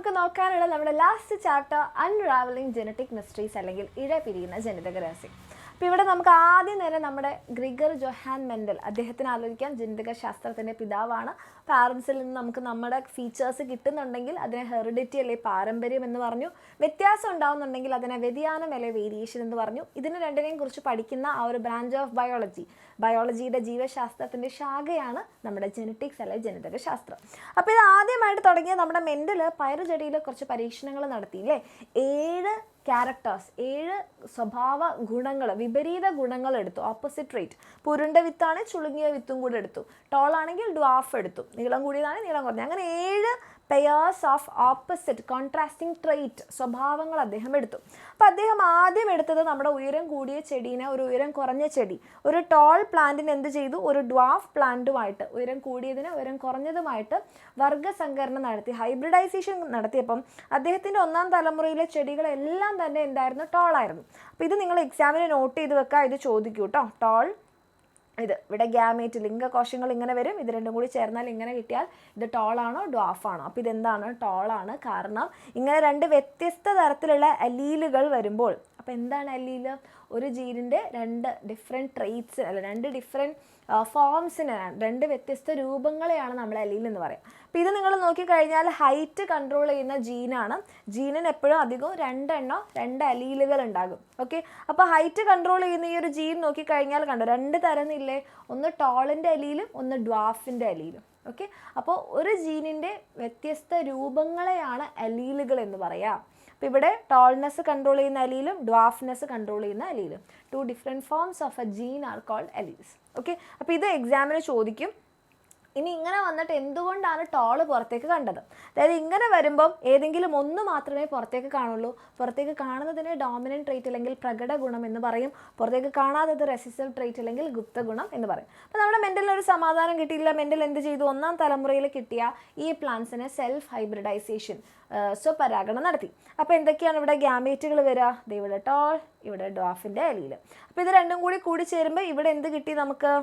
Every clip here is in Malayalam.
നമുക്ക് നോക്കാനുള്ള നമ്മുടെ ലാസ്റ്റ് ചാപ്റ്റർ അൺറാവലിംഗ് ജനറ്റിക് മിസ്റ്ററീസ് അല്ലെങ്കിൽ ഇഴപിരിയുന്ന ജനിതക രഹസ്യം. അപ്പോൾ ഇവിടെ നമുക്ക് ആദ്യം നേരം നമ്മുടെ ഗ്രിഗർ ജോഹാൻ മെൻഡൽ, അദ്ദേഹത്തിന് ആലോചിക്കാം, ജനിതക ശാസ്ത്രത്തിൻ്റെ പിതാവാണ്. പാരൻസിൽ നിന്ന് നമുക്ക് നമ്മുടെ ഫീച്ചേഴ്സ് കിട്ടുന്നുണ്ടെങ്കിൽ അതിനെ ഹെറിഡിറ്റി അല്ലെങ്കിൽ പാരമ്പര്യം എന്ന് പറഞ്ഞു. വ്യത്യാസം ഉണ്ടാകുന്നുണ്ടെങ്കിൽ അതിനെ വ്യതിയാനം അല്ലെങ്കിൽ വേരിയേഷൻ എന്ന് പറഞ്ഞു. ഇതിന് രണ്ടിനെയും കുറിച്ച് പഠിക്കുന്ന ആ ഒരു ബ്രാഞ്ച് ഓഫ് ബയോളജിയുടെ ജീവശാസ്ത്രത്തിൻ്റെ ശാഖയാണ് നമ്മുടെ ജനറ്റിക്സ് അല്ലെങ്കിൽ ജനിതക ശാസ്ത്രം. അപ്പോൾ ഇത് ആദ്യമായിട്ട് തുടങ്ങിയ നമ്മുടെ മെൻഡൽ പയറുചെടിയിൽ കുറച്ച് പരീക്ഷണങ്ങൾ നടത്തിയില്ലേ. 7 ക്യാരക്ടേഴ്സ്, 7 സ്വഭാവ ഗുണങ്ങൾ, വിപരീത ഗുണങ്ങൾ എടുത്തു. Opposite trait. പുരുണ്ട വിത്താണെങ്കിൽ ചുളുങ്ങിയ വിത്തും കൂടെ എടുത്തു. ടോൾ ആണെങ്കിൽ ഡ്വാഫ് എടുത്തു. നീളം കൂടിയതാണെങ്കിൽ നീളം കുറഞ്ഞ. അങ്ങനെ 7 pairs of opposite contrasting trait സ്വഭാവങ്ങൾ അദ്ദേഹം എടുത്തു. അപ്പോൾ അദ്ദേഹം ആദ്യം എടുത്തത് നമ്മുടെ ഉയരം കൂടിയ ചെടീനെ ഒരു ഉയരം കുറഞ്ഞ ചെടി, ഒരു ടോൾ പ്ലാന്റിന് എന്ത് ചെയ്തു, ഒരു ഡ്വാഫ് പ്ലാന്റുമായിട്ട്, ഉയരം കൂടിയതിന് ഉയരം കുറഞ്ഞതുമായിട്ട് വർഗ്ഗസങ്കരണം നടത്തി, ഹൈബ്രിഡൈസേഷൻ നടത്തിയപ്പം അദ്ദേഹത്തിൻ്റെ 1ാം തലമുറയിലെ ചെടികളെല്ലാം തന്നെ എന്തായിരുന്നു, ടോളായിരുന്നു. അപ്പോൾ ഇത് നിങ്ങൾ എക്സാമിന് നോട്ട് ചെയ്ത് വെക്കുക, ഇത് ചോദിക്കൂ കേട്ടോ. ടോൾ, ഇത് ഇവിടെ ഗ്യാമേറ്റ്, ലിംഗകോശങ്ങൾ ഇങ്ങനെ വരും, ഇത് രണ്ടും കൂടി ചേർന്നാൽ ഇങ്ങനെ കിട്ടിയാൽ ഇത് ടോളാണോ ഡ്വാഫാണോ? അപ്പോൾ ഇതെന്താണ്, ടോളാണ്. കാരണം ഇങ്ങനെ 2 വ്യത്യസ്ത തരത്തിലുള്ള അലീലുകൾ വരുമ്പോൾ, അപ്പോൾ എന്താണ് അലീല്? ഒരു ജീനിൻ്റെ 2 ഡിഫറെൻറ്റ് ട്രെയ്റ്റ്സ് അല്ല 2 ഡിഫറെൻറ്റ് ഫോംസിനാണ്, 2 വ്യത്യസ്ത രൂപങ്ങളെയാണ് നമ്മൾ അലീൽ എന്ന് പറയാം. അപ്പോൾ ഇത് നിങ്ങൾ നോക്കിക്കഴിഞ്ഞാൽ ഹൈറ്റ് കൺട്രോൾ ചെയ്യുന്ന ജീനാണ്. ജീനിന് എപ്പോഴും അധികവും 2 അലീലുകൾ ഉണ്ടാകും. ഓക്കെ, അപ്പോൾ ഹൈറ്റ് കൺട്രോൾ ചെയ്യുന്ന ഈ ഒരു ജീൻ നോക്കിക്കഴിഞ്ഞാൽ കണ്ടോ 2 തരമില്ലേ, ഒന്ന് ടോളിൻ്റെ അലീലും ഒന്ന് ഡ്വാഫിൻ്റെ അലീലും. ഓക്കെ, അപ്പോൾ ഒരു ജീനിൻ്റെ വ്യത്യസ്ത രൂപങ്ങളെയാണ് അലീലുകൾ എന്ന് പറയാം. അപ്പോൾ ഇവിടെ ടോൾനെസ് കൺട്രോൾ ചെയ്യുന്ന അലീലും ഡ്വാഫ്നെസ് കൺട്രോൾ ചെയ്യുന്ന അലീലും, 2 different forms of a gene are called alleles. Okay, അപ്പോൾ ഇത് എക്സാമിന് ചോദിക്കും. ഇനി ഇങ്ങനെ വന്നിട്ട് എന്തുകൊണ്ടാണ് ടോള് പുറത്തേക്ക് കണ്ടത്? അതായത് ഇങ്ങനെ വരുമ്പം ഏതെങ്കിലും ഒന്ന് മാത്രമേ പുറത്തേക്ക് കാണുള്ളൂ. പുറത്തേക്ക് കാണുന്നതിനെ ഡോമിനൻറ്റ് ട്രേറ്റ് അല്ലെങ്കിൽ പ്രകട ഗുണം എന്ന് പറയും. പുറത്തേക്ക് കാണാത്തത് റെസിസ്റ്റീവ് ട്രേറ്റ് അല്ലെങ്കിൽ ഗുപ്ത ഗുണം എന്ന് പറയും. അപ്പോൾ നമ്മുടെ മെൻഡലിന് ഒരു സമാധാനം കിട്ടിയില്ല. മെൻഡൽ എന്ത് ചെയ്തു? 1ാം തലമുറയിൽ കിട്ടിയ ഈ പ്ലാന്റ്സിനെ സെൽഫ് ഹൈബ്രിഡൈസേഷൻ, സ്വപരാഗണം നടത്തി. അപ്പോൾ എന്തൊക്കെയാണ് ഇവിടെ ഗ്യാമേറ്റുകൾ വരിക? ഇവിടെ ടോൾ, ഇവിടെ ഡ്വാഫിൻ്റെ അലീൽ. അപ്പോൾ ഇത് രണ്ടും കൂടി ചേരുമ്പോൾ ഇവിടെ എന്ത് കിട്ടി നമുക്ക്?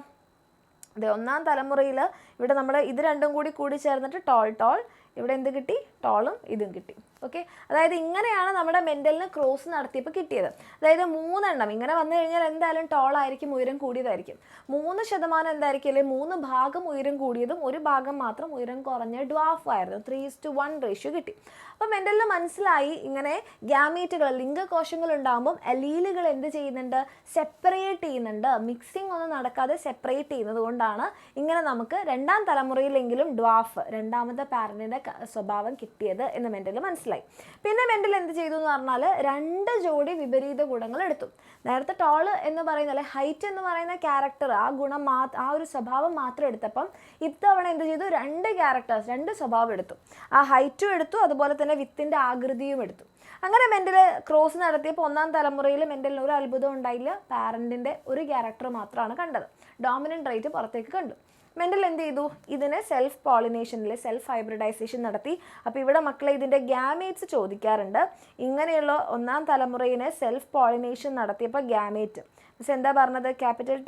ഇത് 1ാം തലമുറയിൽ ഇവിടെ നമ്മൾ ഇത് രണ്ടും കൂടി ചേർന്നിട്ട് ടോൾ, ഇവിടെ എന്ത് കിട്ടി? ടോളും ഇതും കിട്ടി. ഓക്കെ, അതായത് ഇങ്ങനെയാണ് നമ്മുടെ മെൻഡലിന് ക്രോസ് നടത്തിയപ്പോൾ കിട്ടിയത്. അതായത് 3 എണ്ണം ഇങ്ങനെ വന്നു കഴിഞ്ഞാൽ എന്തായാലും ടോളായിരിക്കും, ഉയരം കൂടിയതായിരിക്കും. 3% എന്തായിരിക്കും, അല്ലെങ്കിൽ 3 ഭാഗം ഉയരം കൂടിയതും 1 ഭാഗം മാത്രം ഉയരം കുറഞ്ഞ ഡ്വാഫ് ആയിരുന്നു. 3:1 റേഷ്യോ കിട്ടി. അപ്പോൾ മെൻഡലിന് മനസ്സിലായി ഇങ്ങനെ ഗ്യാമീറ്റുകൾ, ലിംഗകോശങ്ങൾ ഉണ്ടാകുമ്പം അലീലുകൾ എന്ത് ചെയ്യുന്നുണ്ട്? സെപ്പറേറ്റ് ചെയ്യുന്നുണ്ട്. മിക്സിംഗ് ഒന്നും നടക്കാതെ സെപ്പറേറ്റ് ചെയ്യുന്നത് കൊണ്ടാണ് ഇങ്ങനെ നമുക്ക് 2ാം തലമുറയിലെങ്കിലും ഡ്വാഫ്, 2ാമത്തെ പാരന്റിൻ്റെ സ്വഭാവം കിട്ടിയത് എന്ന് മെൻഡൽ മനസ്സിലായി. പിന്നെ മെൻഡൽ എന്ത് ചെയ്തു എന്ന് പറഞ്ഞാൽ 2 ജോഡി വിപരീത ഗുണങ്ങൾ എടുത്തു. നേരത്തെ ടോള് എന്ന് പറയുന്ന അല്ലെ ഹൈറ്റ് എന്ന് പറയുന്ന ക്യാരക്ടർ, ആ ഗുണം ആ ഒരു സ്വഭാവം മാത്രം എടുത്തപ്പം ഇത്തവണ എന്ത് ചെയ്തു? 2 ക്യാരക്ടേഴ്സ്, 2 സ്വഭാവം എടുത്തു. ആ ഹൈറ്റും എടുത്തു, അതുപോലെ തന്നെ വിത്തിൻ്റെ ആകൃതിയും എടുത്തു. അങ്ങനെ മെൻഡൽ ക്രോസ് നടത്തിയപ്പോൾ 1ാം തലമുറയിൽ മെൻഡലിന് ഒരു അത്ഭുതം ഉണ്ടായില്ല. പാരന്റിൻ്റെ ഒരു ക്യാരക്ടർ മാത്രമാണ് കണ്ടത്. ഡോമിനൻറ്റ് ട്രേറ്റ് പുറത്തേക്ക് കണ്ടു. മെൻഡൽ എന്ത് ചെയ്തു? ഇതിനെ സെൽഫ് പോളിനേഷനിൽ സെൽഫ് ഹൈബ്രിഡൈസേഷൻ നടത്തി. അപ്പോൾ ഇവിടെ മക്കളെ ഇതിൻ്റെ ഗ്യാമേറ്റ്സ് ചോദിക്കാറുണ്ട്. ഇങ്ങനെയുള്ള 1ാം തലമുറയിനെ സെൽഫ് പോളിനേഷൻ നടത്തിയപ്പോൾ ഗ്യാമേറ്റ് മീൻസ് എന്താ പറഞ്ഞത്? ക്യാപിറ്റൽ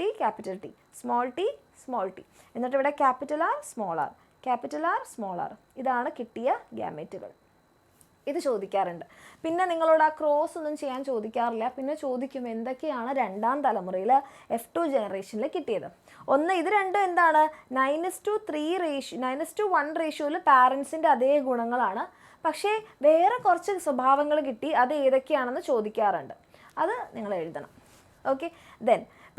ടി, സ്മോൾ ടി, എന്നിട്ട് ഇവിടെ ക്യാപിറ്റൽ ആർ, സ്മോൾ ആർ, ഇതാണ് കിട്ടിയ ഗ്യാമേറ്റുകൾ. ഇത് ചോദിക്കാറുണ്ട്. പിന്നെ നിങ്ങളോട് ആ ക്രോസ് ഒന്നും ചെയ്യാൻ ചോദിക്കാറില്ല. പിന്നെ ചോദിക്കും എന്തൊക്കെയാണ് 2ാം തലമുറയിൽ F2 ജനറേഷനിൽ കിട്ടിയത്. ഇത് രണ്ടും എന്താണ്? 9:1 റേഷ്യോയിൽ പാരൻസിൻ്റെ അതേ ഗുണങ്ങളാണ്. പക്ഷേ വേറെ കുറച്ച് സ്വഭാവങ്ങൾ കിട്ടി. അത് ഏതൊക്കെയാണെന്ന് ചോദിക്കാറുണ്ട്. അത് നിങ്ങൾ എഴുതണം. ഓക്കെ,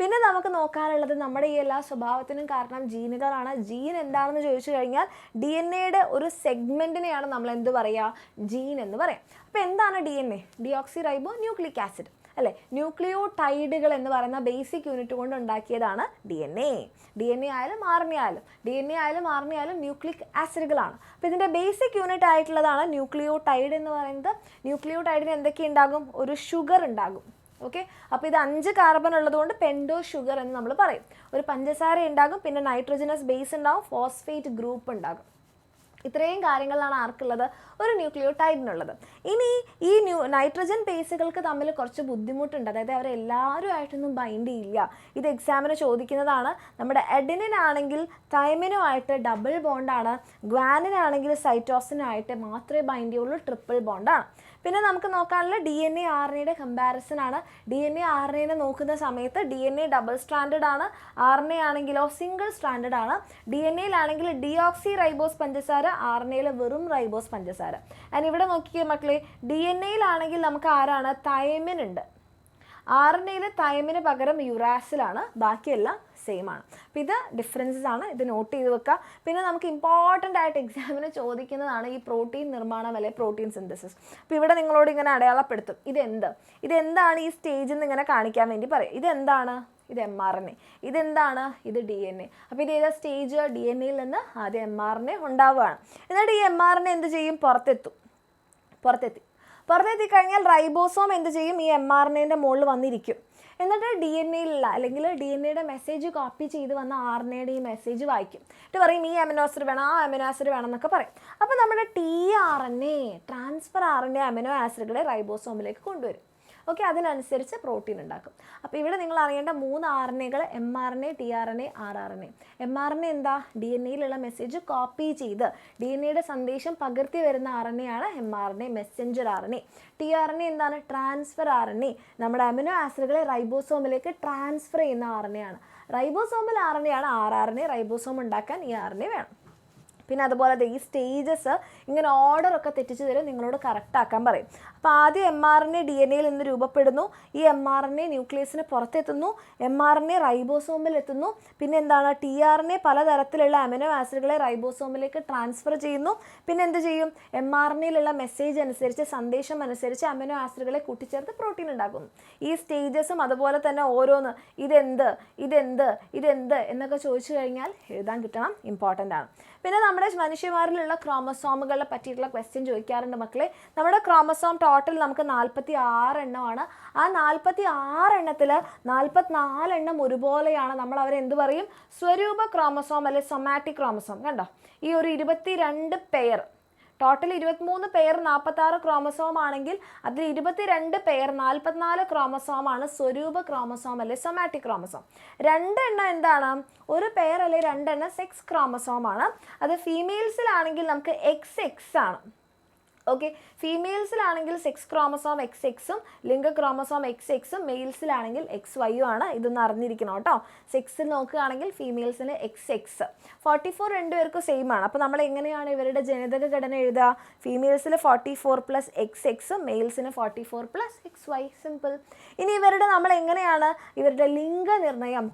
പിന്നെ നമുക്ക് നോക്കാനുള്ളത് നമ്മുടെ ഈ എല്ലാ സ്വഭാവത്തിനും കാരണം ജീനുകളാണ്. ജീൻ എന്താണെന്ന് ചോദിച്ചു കഴിഞ്ഞാൽ DNA ഒരു സെഗ്മെൻറ്റിനെയാണ് നമ്മൾ എന്ത് പറയുക? ജീൻ എന്ന് പറയാം. അപ്പോൾ എന്താണ് DNA? ഡിയോക്സി റൈബോ ന്യൂക്ലിക് ആസിഡ് അല്ലേ? ന്യൂക്ലിയോടൈഡുകൾ എന്ന് പറയുന്ന ബേസിക് യൂണിറ്റ് കൊണ്ട് ഉണ്ടാക്കിയതാണ് DNA ആയാലും RNA ആയാലും ന്യൂക്ലിക് ആസിഡുകളാണ്. അപ്പോൾ ഇതിൻ്റെ ബേസിക് യൂണിറ്റ് ആയിട്ടുള്ളതാണ് ന്യൂക്ലിയോടൈഡ് എന്ന് പറയുന്നത്. ന്യൂക്ലിയോടൈഡിന് എന്തൊക്കെ ഉണ്ടാകും? ഒരു ഷുഗർ ഉണ്ടാകും. ഓക്കെ, അപ്പോൾ ഇത് 5 കാർബൺ ഉള്ളതുകൊണ്ട് പെൻഡോ ഷുഗർ എന്ന് നമ്മൾ പറയും. ഒരു പഞ്ചസാര ഉണ്ടാകും, പിന്നെ നൈട്രോജനസ് ബേസ് ഉണ്ടാകും, ഫോസ്ഫേറ്റ് ഗ്രൂപ്പ് ഉണ്ടാകും. ഇത്രയും കാര്യങ്ങളാണ് ആർക്കുള്ളത്, ഒരു ന്യൂക്ലിയോടൈഡിനുള്ളത്. ഇനി ഈ നൈട്രജൻ ബേസുകൾക്ക് തമ്മിൽ കുറച്ച് ബുദ്ധിമുട്ടുണ്ട്, അതായത് അവരെല്ലാവരുമായിട്ടൊന്നും ബൈൻഡ് ചെയ്യില്ല. ഇത് എക്സാമിന് ചോദിക്കുന്നതാണ്. നമ്മുടെ എഡിനിൻ ആണെങ്കിൽ തൈമിനുമായിട്ട് ഡബിൾ ബോണ്ടാണ്, ഗ്വാനിനാണെങ്കിൽ സൈറ്റോസിനായിട്ട് മാത്രമേ ബൈൻഡ് ചെയ്യുള്ളൂ, ട്രിപ്പിൾ ബോണ്ടാണ്. പിന്നെ നമുക്ക് നോക്കാനുള്ള DNA RNAയുടെ കമ്പാരിസൺ ആണ്. DNA RNAനെ നോക്കുന്ന സമയത്ത് DNA ഡബിൾ സ്ട്രാൻഡഡ് ആണ്, RNA ആണെങ്കിലോ സിംഗിൾ സ്ട്രാൻഡഡ് ആണ്. DNAയിലാണെങ്കിൽ ഡിയോക്സി റൈബോസ് പഞ്ചസാര, RNAയിൽ വെറും റൈബോസ് പഞ്ചസാര. ആൻഡ് ഇവിടെ നോക്കിയേ മക്കളെ, DNAയിലാണെങ്കിൽ നമുക്ക് ആരാണ്, തൈമിൻ ഉണ്ട്. RNAയിൽ തൈമിന് പകരം യുറാസിലാണ്, ബാക്കിയെല്ലാം സെയിം ആണ്. അപ്പോൾ ഇത് ഡിഫറൻസസ് ആണ്, ഇത് നോട്ട് ചെയ്ത് വെക്കുക. പിന്നെ നമുക്ക് ഇമ്പോർട്ടൻ്റ് ആയിട്ട് എക്സാമിന് ചോദിക്കുന്നതാണ് ഈ പ്രോട്ടീൻ നിർമ്മാണം അല്ലെ പ്രോട്ടീൻ സിന്തസിസ്. അപ്പോൾ ഇവിടെ നിങ്ങളോട് ഇങ്ങനെ അടയാളപ്പെടുത്തും, ഇതെന്താണ് ഈ സ്റ്റേജിൽ നിന്ന് ഇങ്ങനെ കാണിക്കാൻ വേണ്ടി പറയും. ഇതെന്താണ്, ഇത് mRNA. ഇതെന്താണ്, ഇത് DNA. അപ്പോൾ ഇത് ഏതാ സ്റ്റേജ്, DNAയിൽ നിന്ന് ആദ്യം mRNA ഉണ്ടാവുകയാണ്. എന്നിട്ട് ഈ mRNA എന്ത് ചെയ്യും, പുറത്തെത്തി കഴിഞ്ഞാൽ റൈബോസോം എന്ത് ചെയ്യും, ഈ mRNAൻ്റെ മുകളിൽ വന്നിരിക്കും. എന്നിട്ട് DNA അല്ലെങ്കിൽ DNAയുടെ മെസ്സേജ് കോപ്പി ചെയ്ത് വന്ന RNAയുടെ ഈ മെസ്സേജ് വായിക്കും. എന്നിട്ട് പറയും ഈ അമിനോ ആസിഡ് വേണം, ആ അമിനോ ആസിഡ് വേണം എന്നൊക്കെ പറയും. അപ്പോൾ നമ്മുടെ tRNA, ട്രാൻസ്ഫർ RNA അമിനോ ആസിഡുകളെ റൈബോസോമിലേക്ക് കൊണ്ടുവരും. ഓക്കെ, അതിനനുസരിച്ച് പ്രോട്ടീൻ ഉണ്ടാക്കും. അപ്പോൾ ഇവിടെ നിങ്ങൾ അറിയേണ്ട 3 RNAകൾ mRNA, tRNA, rRNA. mRNA എന്താ, DNAയിലുള്ള മെസ്സേജ് കോപ്പി ചെയ്ത് DNAയുടെ സന്ദേശം പകർത്തി വരുന്ന RNA ആണ് mRNA, മെസ്സഞ്ചർ RNA. tRNA എന്താണ്, ട്രാൻസ്ഫർ RNA, നമ്മുടെ അമിനോ ആസിഡുകളെ റൈബോസോമിലേക്ക് ട്രാൻസ്ഫർ ചെയ്യുന്ന RNA ആണ്. റൈബോസോമിൽ RNA ആണ് rRNA, റൈബോസോം ഉണ്ടാക്കാൻ ഈ RNA വേണം. പിന്നെ അതുപോലെ ഈ സ്റ്റേജസ് ഇങ്ങനെ ഓർഡറൊക്കെ തെറ്റിച്ച് തരും, നിങ്ങളോട് കറക്റ്റ് ആക്കാൻ പറയും. അപ്പോൾ ആദ്യം mRNA DNAയിൽ നിന്ന് രൂപപ്പെടുന്നു, ഈ mRNA ന്യൂക്ലിയസിന് പുറത്തെത്തുന്നു, mRNA റൈബോസോമിൽ എത്തുന്നു. പിന്നെ എന്താണ്, tRNA പലതരത്തിലുള്ള അമിനോ ആസിഡുകളെ റൈബോസോമിലേക്ക് ട്രാൻസ്ഫർ ചെയ്യുന്നു. പിന്നെ എന്ത് ചെയ്യും, mRNAയിലുള്ള മെസ്സേജ് അനുസരിച്ച്, സന്ദേശം അനുസരിച്ച് അമിനോ ആസിഡുകളെ കൂട്ടിച്ചേർത്ത് പ്രോട്ടീൻ ഉണ്ടാക്കുന്നു. ഈ സ്റ്റേജസും അതുപോലെ തന്നെ ഓരോന്ന് ഇതെന്ത് എന്നൊക്കെ ചോദിച്ചു കഴിഞ്ഞാൽ എഴുതാൻ കിട്ടണം, ഇമ്പോർട്ടൻ്റ് ആണ്. പിന്നെ നമ്മുടെ മനുഷ്യന്മാരിലുള്ള ക്രോമസോമുകളെ പറ്റിയിട്ടുള്ള ക്വസ്റ്റ്യൻ ചോദിക്കാറുണ്ട് മക്കളെ. നമ്മുടെ ക്രോമസോം ടോട്ടൽ നമുക്ക് 46 എണ്ണമാണ്. ആ 46 എണ്ണത്തിൽ 44 എണ്ണം ഒരുപോലെയാണ്. നമ്മൾ അവരെ എന്ത് പറയും, സ്വരൂപ ക്രോമസോം അല്ലെ സൊമാറ്റിക് ക്രോമസോം. കണ്ടോ, ഈ ഒരു 22 പെയർ, ടോട്ടൽ 23 പെയർ 46 ക്രോമസോം ആണെങ്കിൽ അതിൽ 22 പെയർ 44 ക്രോമസോം ആണ് സ്വരൂപ ക്രോമസോം അല്ലെ സൊമാറ്റിക് ക്രോമസോം. 2 എണ്ണം എന്താണ്, ഒരു പെയർ അല്ലെ 2 എണ്ണം സെക്സ് ക്രോമസോം ആണ്. അത് ഫീമെയിൽസിലാണെങ്കിൽ നമുക്ക് XX ആണ്. ഓക്കെ, ഫീമെയിൽസിലാണെങ്കിൽ സെക്സ് ക്രോമസോം XX-ഉം ലിംഗ ക്രോമസോം XX-ഉം, മെയിൽസിലാണെങ്കിൽ XY-ഉം ആണ്. ഇതൊന്ന് അറിഞ്ഞിരിക്കണം കേട്ടോ. സെക്സിൽ നോക്കുകയാണെങ്കിൽ ഫീമെയിൽസിന് XX, 44 രണ്ടുപേർക്കും സെയിം ആണ്. അപ്പോൾ നമ്മൾ എങ്ങനെയാണ് ഇവരുടെ ജനിതക ഘടന എഴുതുക, ഫീമെയിൽസിൽ 44 + XX, മെയിൽസിന് 44 + XY, സിമ്പിൾ. ഇനി ഇവരുടെ നമ്മൾ എങ്ങനെയാണ് ഇവരുടെ ലിംഗനിർണയം,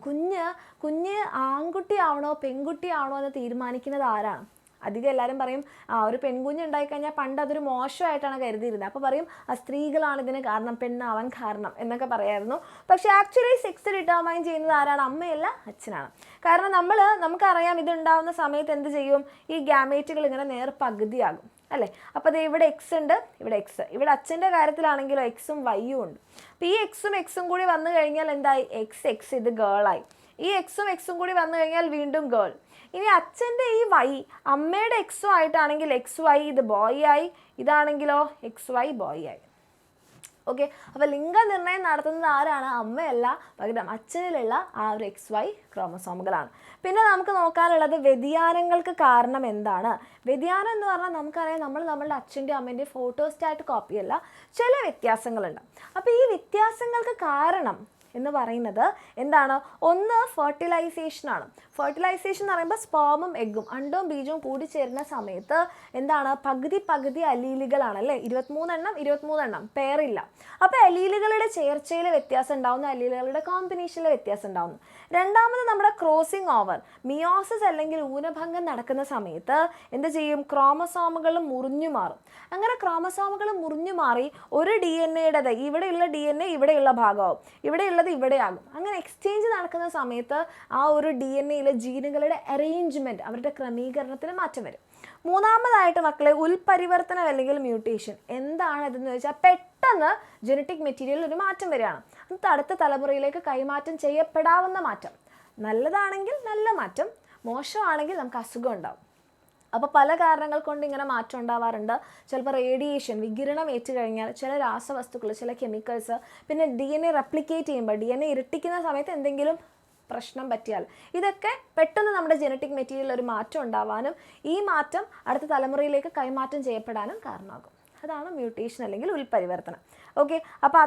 കുഞ്ഞ് ആൺകുട്ടി ആവണോ പെൺകുട്ടി ആവണോ എന്ന് തീരുമാനിക്കുന്നത് ആരാണ്? അധികം എല്ലാവരും പറയും ഒരു പെൺകുഞ്ഞ് ഉണ്ടായിക്കഴിഞ്ഞാൽ പണ്ട് അതൊരു മോശമായിട്ടാണ് കരുതിയിരുന്നത്. അപ്പോൾ പറയും സ്ത്രീകളാണ് ഇതിന് കാരണം, പെണ്ണാവാൻ കാരണം എന്നൊക്കെ പറയായിരുന്നു. പക്ഷേ ആക്ച്വലി സെക്സ് ഡിറ്റർമൈൻ ചെയ്യുന്നത് ആരാണ്? അമ്മയല്ല, അച്ഛനാണ്. കാരണം നമുക്കറിയാം ഇത് ഉണ്ടാവുന്ന സമയത്ത് എന്ത് ചെയ്യും, ഈ ഗ്യാമേറ്റുകൾ ഇങ്ങനെ നേർപകുതിയാകും അല്ലേ. അപ്പോൾ അത് ഇവിടെ X ഉണ്ട്, ഇവിടെ X. ഇവിടെ അച്ഛൻ്റെ കാര്യത്തിലാണെങ്കിലോ X-ഉം Y-ഉം ഉണ്ട്. അപ്പോൾ ഈ X-ഉം കൂടി വന്നു കഴിഞ്ഞാൽ എന്തായി, XX, ഇത് ഗേളായി. ഈ X-ഉം കൂടി വന്നു കഴിഞ്ഞാൽ വീണ്ടും ഗേൾ. ഇനി അച്ഛൻ്റെ ഈ Y അമ്മയുടെ X-ഉം ആയിട്ടാണെങ്കിൽ XY, ഇത് ബോയ് ആയി. ഇതാണെങ്കിലോ XY, ബോയ് ആയി. ഓക്കെ, അപ്പോൾ ലിംഗനിർണ്ണയം നടത്തുന്നത് ആരാണ്? അമ്മയല്ല, പകരം അച്ഛനിലുള്ള ആ ഒരു XY ക്രോമസോമുകളാണ്. പിന്നെ നമുക്ക് നോക്കാനുള്ളത് വ്യതിയാനങ്ങൾക്ക് കാരണം എന്താണ്? വ്യതിയാനം എന്ന് പറഞ്ഞാൽ നമുക്കറിയാം, നമ്മളുടെ അച്ഛൻ്റെ അമ്മേൻ്റെ ഫോട്ടോസ്റ്റാറ്റ് കോപ്പിയല്ല, ചില വ്യത്യാസങ്ങളുണ്ട്. അപ്പോൾ ഈ വ്യത്യാസങ്ങൾക്ക് കാരണം എന്ന് പറയുന്നത് എന്താണ്? ഒന്ന് ഫെർട്ടിലൈസേഷനാണ്. ഫെർട്ടിലൈസേഷൻ എന്ന് പറയുമ്പോൾ സ്പേമും എഗ്ഗും, അണ്ടവും ബീജവും കൂടി ചേരുന്ന സമയത്ത് എന്താണ്, പകുതി അലീലുകളാണ് അല്ലേ. 23 എണ്ണം പെയറില്ല. അപ്പോൾ അലീലുകളുടെ ചേർച്ചയിൽ വ്യത്യാസം ഉണ്ടാവുന്നു, അലീലുകളുടെ കോമ്പിനേഷനിൽ വ്യത്യാസം ഉണ്ടാവുന്നു. രണ്ടാമത് നമ്മുടെ ക്രോസിംഗ് ഓവർ, മിയോസിസ് അല്ലെങ്കിൽ ഊനഭംഗം നടക്കുന്ന സമയത്ത് എന്ത് ചെയ്യും, ക്രോമസോമുകൾ മുറിഞ്ഞു മാറും. അങ്ങനെ ക്രോമസോമുകൾ മുറിഞ്ഞു മാറി ഒരു DNA-യുടേത് ഇവിടെയുള്ള DNA ഇവിടെയുള്ള ഭാഗമാവും, ഇവിടെയാകും. അങ്ങനെ എക്സ്ചേഞ്ച് നടക്കുന്ന സമയത്ത് ആ ഒരു DNA-യിലെ ജീനുകളുടെ അറേഞ്ച്മെൻറ്റ്, അവരുടെ ക്രമീകരണത്തിന് മാറ്റം വരും. മൂന്നാമതായിട്ട് മക്കളെ ഉൽപരിവർത്തനം അല്ലെങ്കിൽ മ്യൂട്ടേഷൻ. എന്താണ് ഇതെന്ന് വെച്ചാൽ പെട്ടെന്ന് ജനറ്റിക് മെറ്റീരിയലിൽ ഒരു മാറ്റം വരികയാണ്. അത് അടുത്ത തലമുറയിലേക്ക് കൈമാറ്റം ചെയ്യപ്പെടാവുന്ന മാറ്റം. നല്ലതാണെങ്കിൽ നല്ല മാറ്റം, മോശമാണെങ്കിൽ നമുക്ക് അസുഖം ഉണ്ടാവും. അപ്പോൾ പല കാരണങ്ങൾ കൊണ്ട് ഇങ്ങനെ മാറ്റം ഉണ്ടാവാറുണ്ട്. ചിലപ്പോൾ റേഡിയേഷൻ, വികിരണം ഏറ്റു കഴിഞ്ഞാൽ, ചില രാസവസ്തുക്കൾ, ചില കെമിക്കൽസ്, പിന്നെ DNA റെപ്ലിക്കേറ്റ് ചെയ്യുമ്പോൾ DNA ഇരട്ടിക്കുന്ന സമയത്ത് എന്തെങ്കിലും പ്രശ്നം പറ്റിയാൽ, ഇതൊക്കെ പെട്ടെന്ന് നമ്മുടെ ജനറ്റിക് മെറ്റീരിയൽ ഒരു മാറ്റം ഉണ്ടാവാനും ഈ മാറ്റം അടുത്ത തലമുറയിലേക്ക് കൈമാറ്റം ചെയ്യപ്പെടാനും കാരണമാകും. അതാണ് മ്യൂട്ടേഷൻ അല്ലെങ്കിൽ ഉൽപരിവർത്തനം. ഓക്കെ, അപ്പോൾ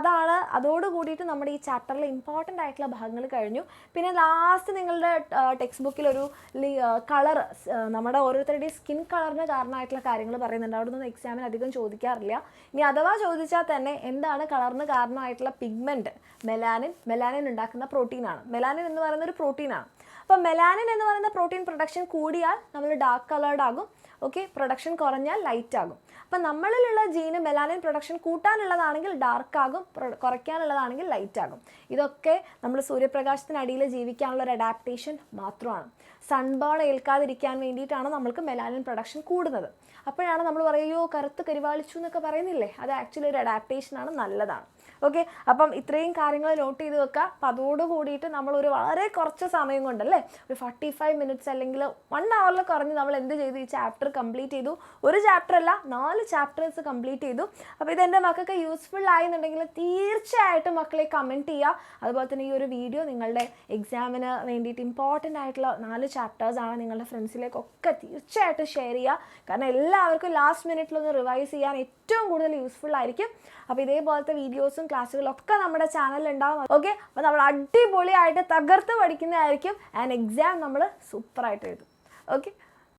അതോട് കൂടിയിട്ട് നമ്മുടെ ഈ ചാപ്റ്ററിൽ ഇമ്പോർട്ടൻ്റ് ആയിട്ടുള്ള ഭാഗങ്ങൾ കഴിഞ്ഞു. പിന്നെ ലാസ്റ്റ് നിങ്ങളുടെ ടെക്സ്റ്റ് ബുക്കിലൊരു കളർ, നമ്മുടെ ഓരോരുത്തരുടെയും സ്കിൻ കളറിന് കാരണമായിട്ടുള്ള കാര്യങ്ങൾ പറയുന്നുണ്ട്. അവിടെ നിന്ന് എക്സാമിന് അധികം ചോദിക്കാറില്ല. ഇനി അഥവാ ചോദിച്ചാൽ തന്നെ എന്താണ് കളറിന് കാരണമായിട്ടുള്ള പിഗ്മെൻറ്റ്? മെലാനിൻ ഉണ്ടാക്കുന്ന പ്രോട്ടീനാണ്. മെലാനിൻ എന്ന് പറയുന്ന ഒരു പ്രോട്ടീനാണ്. അപ്പോൾ മെലാനിൻ എന്ന് പറയുന്ന പ്രോട്ടീൻ പ്രൊഡക്ഷൻ കൂടിയാൽ നമ്മൾ ഡാർക്ക് കളേർഡ് ആകും. ഓക്കെ, പ്രൊഡക്ഷൻ കുറഞ്ഞാൽ ലൈറ്റ് ആകും. അപ്പം നമ്മളിലുള്ള ജീന് മെലാനിൻ പ്രൊഡക്ഷൻ കൂട്ടാനുള്ളതാണെങ്കിൽ ഡാർക്ക് ആകും, കുറയ്ക്കാനുള്ളതാണെങ്കിൽ ലൈറ്റ് ആകും. ഇതൊക്കെ നമ്മൾ സൂര്യപ്രകാശത്തിനടിയിൽ ജീവിക്കാനുള്ള ഒരു അഡാപ്റ്റേഷൻ മാത്രമാണ്. സൺബേൺ ഏൽക്കാതിരിക്കാൻ വേണ്ടിയിട്ടാണ് നമ്മൾക്ക് മെലാനിൻ പ്രൊഡക്ഷൻ കൂടുന്നത്. അപ്പോഴാണ് നമ്മൾ പറയുമോ കറുത്ത് കരിവാളിച്ചു എന്നൊക്കെ പറയുന്നില്ലേ, അത് ആക്ച്വലി ഒരു അഡാപ്റ്റേഷനാണ്, നല്ലതാണ്. ഓക്കെ, അപ്പം ഇത്രയും കാര്യങ്ങൾ നോട്ട് ചെയ്ത് വെക്കുക. അപ്പം അതോട് കൂടിയിട്ട് നമ്മളൊരു വളരെ കുറച്ച് സമയം കൊണ്ടല്ലേ, ഒരു 45 മിനിറ്റ്സ് അല്ലെങ്കിൽ 1 hour കുറഞ്ഞ് നമ്മൾ എന്ത് ചെയ്തു? ഈ ചാപ്റ്റർ കംപ്ലീറ്റ് ചെയ്തു. ഒരു ചാപ്റ്റർ അല്ല, 4 ചാപ്റ്റേഴ്സ് കംപ്ലീറ്റ് ചെയ്തു. അപ്പോൾ ഇതെൻ്റെ മക്കൾക്ക് യൂസ്ഫുൾ ആയെന്നുണ്ടെങ്കിൽ തീർച്ചയായിട്ടും മക്കളെ കമൻറ്റ് ചെയ്യുക. അതുപോലെ തന്നെ ഈ ഒരു വീഡിയോ നിങ്ങളുടെ എക്സാമിന് വേണ്ടിയിട്ട് ഇമ്പോർട്ടൻ്റ് ആയിട്ടുള്ള 4 ചാപ്റ്റേഴ്സാണ്, നിങ്ങളുടെ ഫ്രണ്ട്സിലേക്കൊക്കെ തീർച്ചയായിട്ടും ഷെയർ ചെയ്യുക. കാരണം എല്ലാവർക്കും ലാസ്റ്റ് മിനിറ്റിലൊന്ന് റിവൈസ് ചെയ്യാൻ ഏറ്റവും കൂടുതൽ യൂസ്ഫുൾ ആയിരിക്കും. അപ്പോൾ ഇതേപോലത്തെ വീഡിയോസും ക്ലാസ്സുകളൊക്കെ നമ്മുടെ ചാനലിൽ ഉണ്ടാവും. ഓക്കെ, അപ്പോൾ നമ്മൾ അടിപൊളിയായിട്ട് തകർത്ത് പഠിക്കുന്നതായിരിക്കും. ആൻഡ് എക്സാം നമ്മൾ സൂപ്പറായിട്ട് എഴുതും. ഓക്കെ.